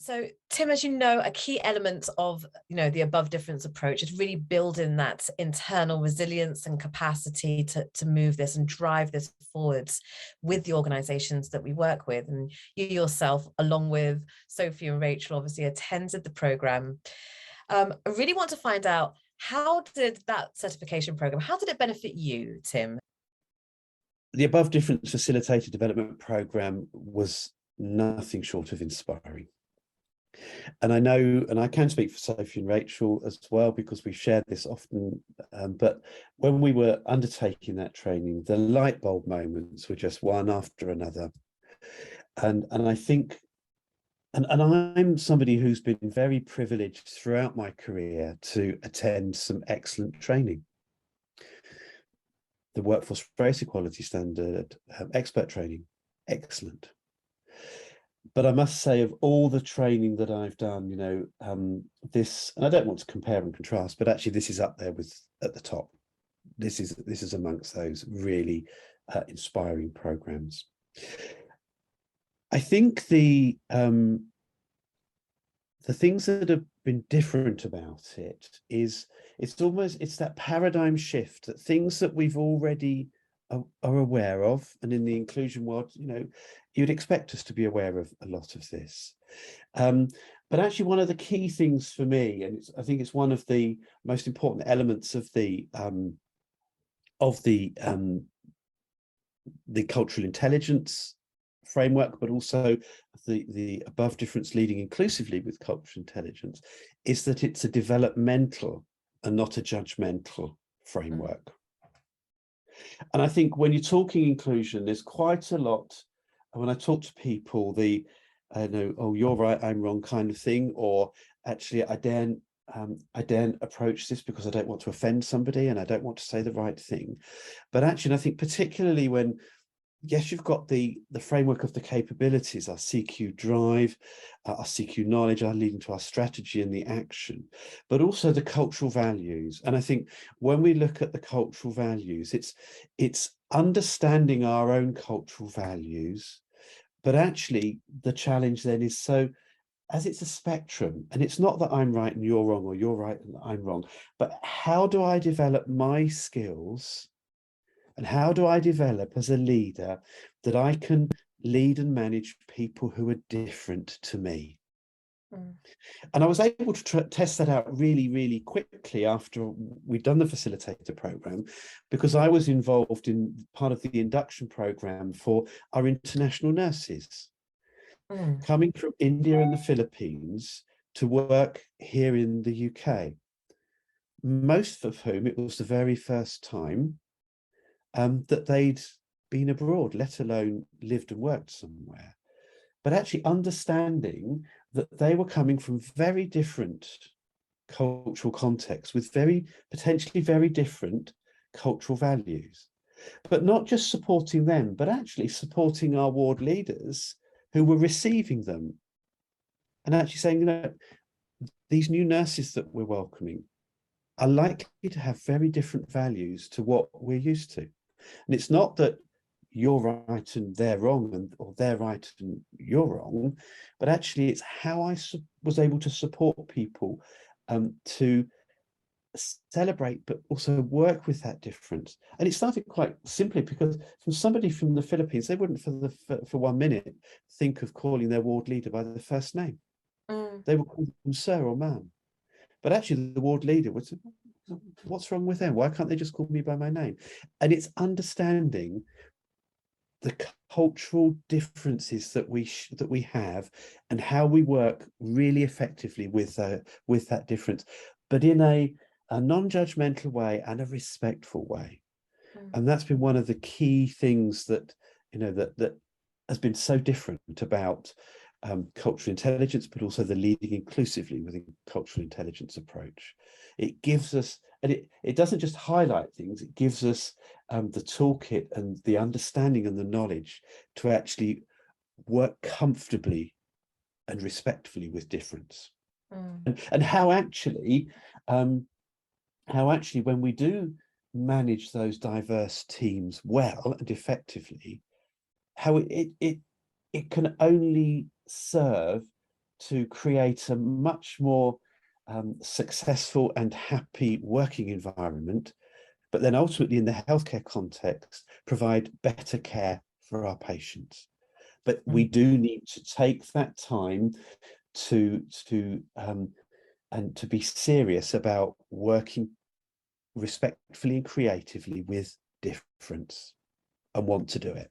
So, Tim, as you know, a key element of the above difference approach is really building that internal resilience and capacity to move this and drive this forwards with the organizations that we work with. And you yourself, along with Sophie and Rachel, obviously attended the program. I really want to find out, how did that certification program, how did it benefit you, Tim? The above difference facilitator development program was nothing short of inspiring. And I know, and I can speak for Sophie and Rachel as well, because we share this often, but when we were undertaking that training, the light bulb moments were just one after another. And I think, and I'm somebody who's been very privileged throughout my career to attend some excellent training. The Workforce Race Equality Standard, expert training, excellent. But I must say, of all the training that I've done, this, and I don't want to compare and contrast, but actually this is up there with at the top. This is amongst those really inspiring programs. I think the things that have been different about it is it's that paradigm shift, that things that we've already are aware of, and in the inclusion world, you'd expect us to be aware of a lot of this. But actually, one of the key things for me, and I think it's one of the most important elements of the cultural intelligence framework, but also the above difference leading inclusively with cultural intelligence, is that it's a developmental and not a judgmental framework. And I think when you're talking inclusion, there's quite a lot, when I talk to people, oh, you're right, I'm wrong kind of thing, or actually I daren't approach this because I don't want to offend somebody and I don't want to say the right thing. But actually, I think particularly when, yes, you've got the framework of the capabilities, our CQ drive, our CQ knowledge, our leading to our strategy and the action, but also the cultural values. And I think when we look at the cultural values, it's understanding our own cultural values, but actually the challenge then is, so as it's a spectrum, and it's not that I'm right and you're wrong, or you're right and I'm wrong, but how do I develop my skills? And how do I develop as a leader that I can lead and manage people who are different to me? And I was able to test that out really, really quickly after we'd done the facilitator program, because I was involved in part of the induction program for our international nurses coming from India and the Philippines to work here in the UK, most of whom it was the very first time that they'd been abroad, let alone lived and worked somewhere. But actually understanding that they were coming from very different cultural contexts with potentially very different cultural values, but not just supporting them, but actually supporting our ward leaders who were receiving them, and actually saying, these new nurses that we're welcoming are likely to have very different values to what we're used to. And it's not that you're right and they're wrong, or they're right and you're wrong, but actually it's how I was able to support people to celebrate, but also work with that difference. And it started quite simply because from somebody from the Philippines, they wouldn't for 1 minute think of calling their ward leader by their first name. They would call them sir or ma'am. But actually the ward leader would say, what's wrong with them? Why can't they just call me by my name? And it's understanding the cultural differences that we have and how we work really effectively with that difference, but in a non-judgmental way and a respectful way. And that's been one of the key things that that has been so different about cultural intelligence, but also the leading inclusively within cultural intelligence approach. It gives us, and it doesn't just highlight things, it gives us the toolkit and the understanding and the knowledge to actually work comfortably and respectfully with difference. And how actually when we do manage those diverse teams well and effectively, how it can only serve to create a much more successful and happy working environment, but then ultimately in the healthcare context, provide better care for our patients. But we do need to take that time to be serious about working respectfully and creatively with difference, and want to do it.